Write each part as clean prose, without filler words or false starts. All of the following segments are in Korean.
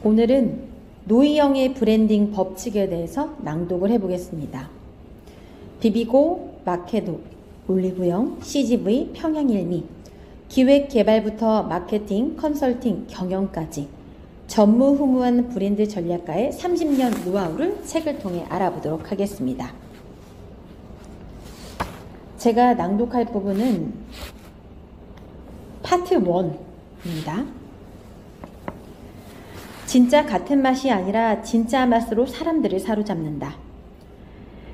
오늘은 노희영의 브랜딩 법칙에 대해서 낭독을 해보겠습니다. 비비고, 마케도, 올리브영, CGV, 평양일미, 기획개발부터 마케팅, 컨설팅, 경영까지 전무후무한 브랜드 전략가의 30년 노하우를 책을 통해 알아보도록 하겠습니다. 제가 낭독할 부분은 파트 1입니다. 진짜 같은 맛이 아니라 진짜 맛으로 사람들을 사로잡는다.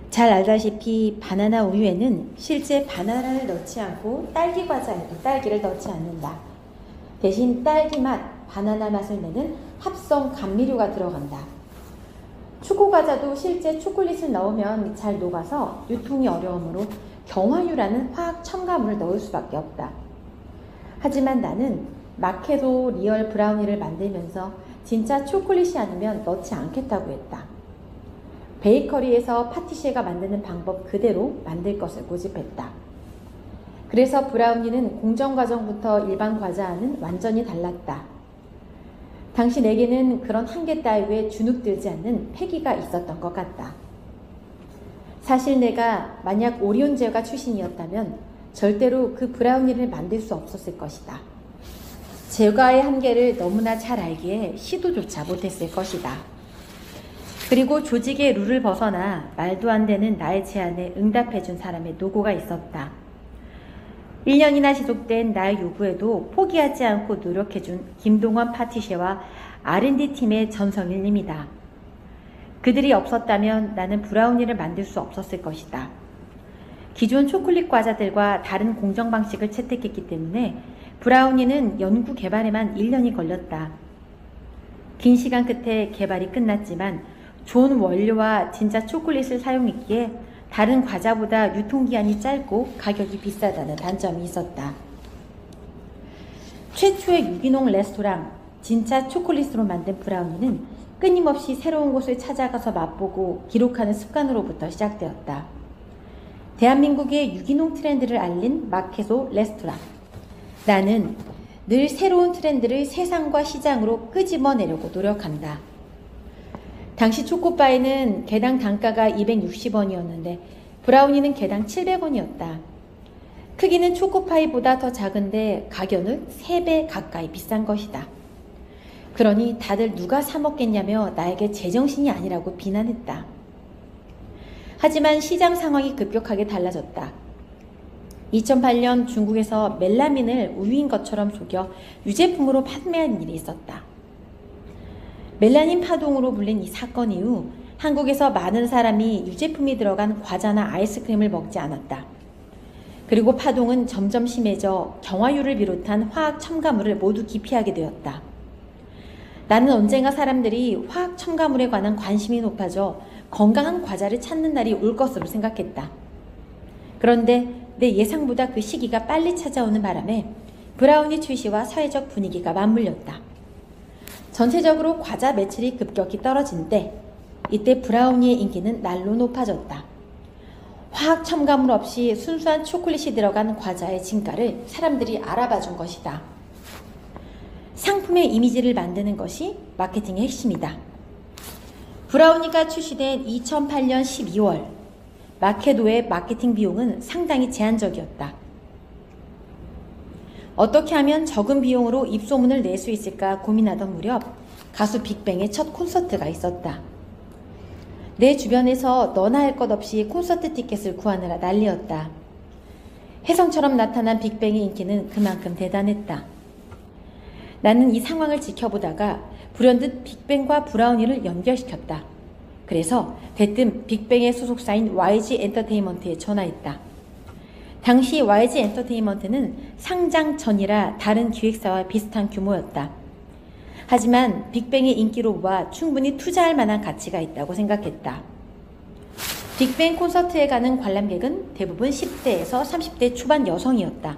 잘 알다시피 바나나 우유에는 실제 바나나를 넣지 않고 딸기 과자에도 딸기를 넣지 않는다. 대신 딸기 맛, 바나나 맛을 내는 합성 감미료가 들어간다. 초코 과자도 실제 초콜릿을 넣으면 잘 녹아서 유통이 어려우므로 경화유라는 화학 첨가물을 넣을 수밖에 없다. 하지만 나는 마케도 리얼 브라우니를 만들면서 진짜 초콜릿이 아니면 넣지 않겠다고 했다. 베이커리에서 파티시에가 만드는 방법 그대로 만들 것을 고집했다. 그래서 브라우니는 공정 과정부터 일반 과자와는 완전히 달랐다. 당시 내게는 그런 한계 따위에 주눅들지 않는 패기가 있었던 것 같다. 사실 내가 만약 오리온 제과 출신이었다면 절대로 그 브라우니를 만들 수 없었을 것이다. 제과의 한계를 너무나 잘 알기에 시도조차 못했을 것이다. 그리고 조직의 룰을 벗어나 말도 안 되는 나의 제안에 응답해준 사람의 노고가 있었다. 1년이나 지속된 나의 요구에도 포기하지 않고 노력해준 김동원 파티셰와 R&D 팀의 전성일님이다. 그들이 없었다면 나는 브라우니를 만들 수 없었을 것이다. 기존 초콜릿 과자들과 다른 공정 방식을 채택했기 때문에 브라우니는 연구 개발에만 1년이 걸렸다. 긴 시간 끝에 개발이 끝났지만 좋은 원료와 진짜 초콜릿을 사용했기에 다른 과자보다 유통기한이 짧고 가격이 비싸다는 단점이 있었다. 최초의 유기농 레스토랑 진짜 초콜릿으로 만든 브라우니는 끊임없이 새로운 곳을 찾아가서 맛보고 기록하는 습관으로부터 시작되었다. 대한민국의 유기농 트렌드를 알린 마케소 레스토랑. 나는 늘 새로운 트렌드를 세상과 시장으로 끄집어내려고 노력한다. 당시 초코바에는 개당 단가가 260원이었는데 브라우니는 개당 700원이었다. 크기는 초코파이보다 더 작은데 가격은 3배 가까이 비싼 것이다. 그러니 다들 누가 사 먹겠냐며 나에게 제정신이 아니라고 비난했다. 하지만 시장 상황이 급격하게 달라졌다. 2008년 중국에서 멜라민을 우유인 것처럼 속여 유제품으로 판매한 일이 있었다. 멜라닌 파동으로 불린 이 사건 이후 한국에서 많은 사람이 유제품이 들어간 과자나 아이스크림을 먹지 않았다. 그리고 파동은 점점 심해져 경화유를 비롯한 화학 첨가물을 모두 기피하게 되었다. 나는 언젠가 사람들이 화학 첨가물에 관한 관심이 높아져 건강한 과자를 찾는 날이 올 것으로 생각했다. 그런데 내 예상보다 그 시기가 빨리 찾아오는 바람에 브라우니 출시와 사회적 분위기가 맞물렸다. 전체적으로 과자 매출이 급격히 떨어진 때 이때 브라우니의 인기는 날로 높아졌다. 화학 첨가물 없이 순수한 초콜릿이 들어간 과자의 진가를 사람들이 알아봐 준 것이다. 상품의 이미지를 만드는 것이 마케팅의 핵심이다. 브라우니가 출시된 2008년 12월 마케도의 마케팅 비용은 상당히 제한적이었다. 어떻게 하면 적은 비용으로 입소문을 낼 수 있을까 고민하던 무렵 가수 빅뱅의 첫 콘서트가 있었다. 내 주변에서 너나 할 것 없이 콘서트 티켓을 구하느라 난리였다. 혜성처럼 나타난 빅뱅의 인기는 그만큼 대단했다. 나는 이 상황을 지켜보다가 불현듯 빅뱅과 브라우니를 연결시켰다. 그래서 대뜸 빅뱅의 소속사인 YG 엔터테인먼트에 전화했다. 당시 YG 엔터테인먼트는 상장 전이라 다른 기획사와 비슷한 규모였다. 하지만 빅뱅의 인기로 보아 충분히 투자할 만한 가치가 있다고 생각했다. 빅뱅 콘서트에 가는 관람객은 대부분 10대에서 30대 초반 여성이었다.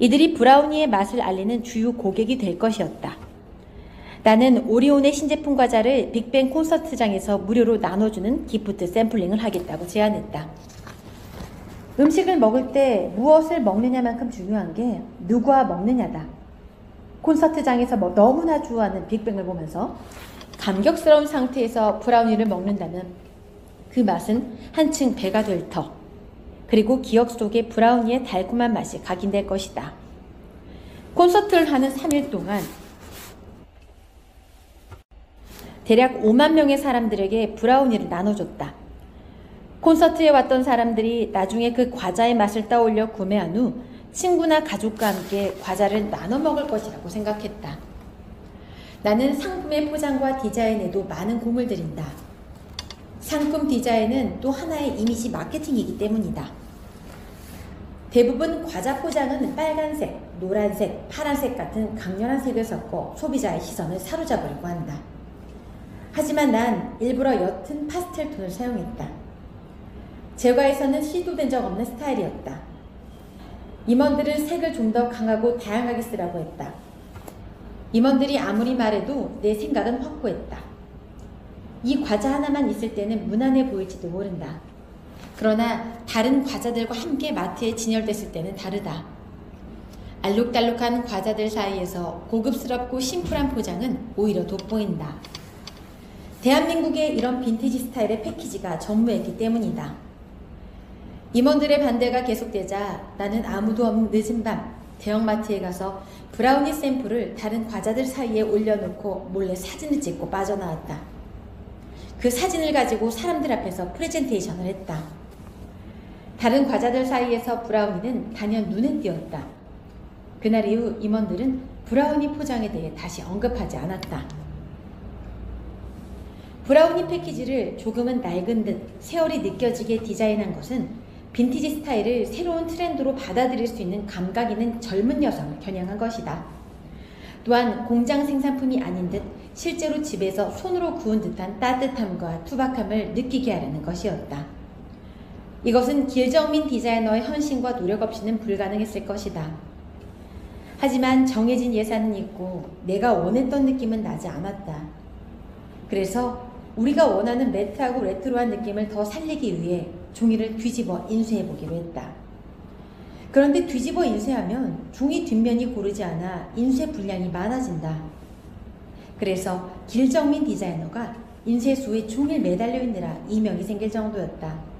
이들이 브라우니의 맛을 알리는 주요 고객이 될 것이었다. 나는 오리온의 신제품 과자를 빅뱅 콘서트장에서 무료로 나눠주는 기프트 샘플링을 하겠다고 제안했다. 음식을 먹을 때 무엇을 먹느냐만큼 중요한 게 누구와 먹느냐다. 콘서트장에서 너무나 좋아하는 빅뱅을 보면서 감격스러운 상태에서 브라우니를 먹는다면 그 맛은 한층 배가 될 터, 그리고 기억 속에 브라우니의 달콤한 맛이 각인될 것이다. 콘서트를 하는 3일 동안 대략 5만 명의 사람들에게 브라우니를 나눠줬다. 콘서트에 왔던 사람들이 나중에 그 과자의 맛을 떠올려 구매한 후 친구나 가족과 함께 과자를 나눠 먹을 것이라고 생각했다. 나는 상품의 포장과 디자인에도 많은 공을 들인다. 상품 디자인은 또 하나의 이미지 마케팅이기 때문이다. 대부분 과자 포장은 빨간색, 노란색, 파란색 같은 강렬한 색을 섞어 소비자의 시선을 사로잡으려고 한다. 하지만 난 일부러 옅은 파스텔 톤을 사용했다. 제과에서는 시도된 적 없는 스타일이었다. 임원들은 색을 좀 더 강하고 다양하게 쓰라고 했다. 임원들이 아무리 말해도 내 생각은 확고했다. 이 과자 하나만 있을 때는 무난해 보일지도 모른다. 그러나 다른 과자들과 함께 마트에 진열됐을 때는 다르다. 알록달록한 과자들 사이에서 고급스럽고 심플한 포장은 오히려 돋보인다. 대한민국의 이런 빈티지 스타일의 패키지가 전무했기 때문이다. 임원들의 반대가 계속되자 나는 아무도 없는 늦은 밤 대형마트에 가서 브라우니 샘플을 다른 과자들 사이에 올려놓고 몰래 사진을 찍고 빠져나왔다. 그 사진을 가지고 사람들 앞에서 프레젠테이션을 했다. 다른 과자들 사이에서 브라우니는 단연 눈에 띄었다. 그날 이후 임원들은 브라우니 포장에 대해 다시 언급하지 않았다. 브라우니 패키지를 조금은 낡은 듯 세월이 느껴지게 디자인한 것은 빈티지 스타일을 새로운 트렌드로 받아들일 수 있는 감각 있는 젊은 여성을 겨냥한 것이다. 또한 공장 생산품이 아닌 듯 실제로 집에서 손으로 구운 듯한 따뜻함과 투박함을 느끼게 하려는 것이었다. 이것은 길정민 디자이너의 헌신과 노력 없이는 불가능했을 것이다. 하지만 정해진 예산은 있고 내가 원했던 느낌은 나지 않았다. 그래서 우리가 원하는 매트하고 레트로한 느낌을 더 살리기 위해 종이를 뒤집어 인쇄해보기로 했다. 그런데 뒤집어 인쇄하면 종이 뒷면이 고르지 않아 인쇄 분량이 많아진다. 그래서 길정민 디자이너가 인쇄소에 종일 매달려 있느라 이명이 생길 정도였다.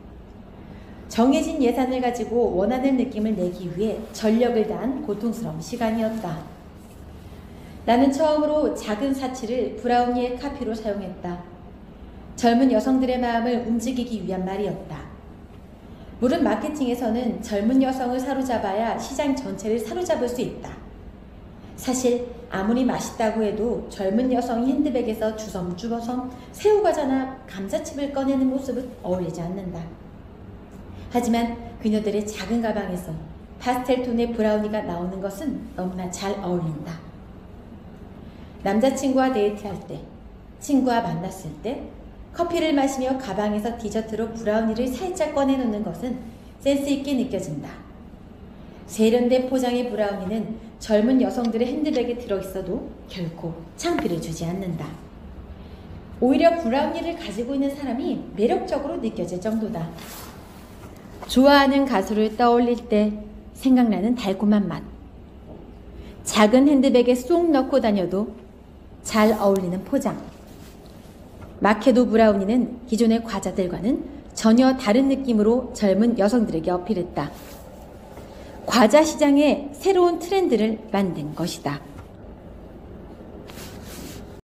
정해진 예산을 가지고 원하는 느낌을 내기 위해 전력을 다한 고통스러운 시간이었다. 나는 처음으로 작은 사치를 브라우니의 카피로 사용했다. 젊은 여성들의 마음을 움직이기 위한 말이었다. 물론 마케팅에서는 젊은 여성을 사로잡아야 시장 전체를 사로잡을 수 있다. 사실 아무리 맛있다고 해도 젊은 여성이 핸드백에서 주섬주섬 새우과자나 감자칩을 꺼내는 모습은 어울리지 않는다. 하지만 그녀들의 작은 가방에서 파스텔톤의 브라우니가 나오는 것은 너무나 잘 어울린다. 남자친구와 데이트할 때, 친구와 만났을 때, 커피를 마시며 가방에서 디저트로 브라우니를 살짝 꺼내놓는 것은 센스 있게 느껴진다. 세련된 포장의 브라우니는 젊은 여성들의 핸드백에 들어있어도 결코 창피를 주지 않는다. 오히려 브라우니를 가지고 있는 사람이 매력적으로 느껴질 정도다. 좋아하는 가수를 떠올릴 때 생각나는 달콤한 맛. 작은 핸드백에 쏙 넣고 다녀도 잘 어울리는 포장. 마케도 브라우니는 기존의 과자들과는 전혀 다른 느낌으로 젊은 여성들에게 어필했다. 과자 시장에 새로운 트렌드를 만든 것이다.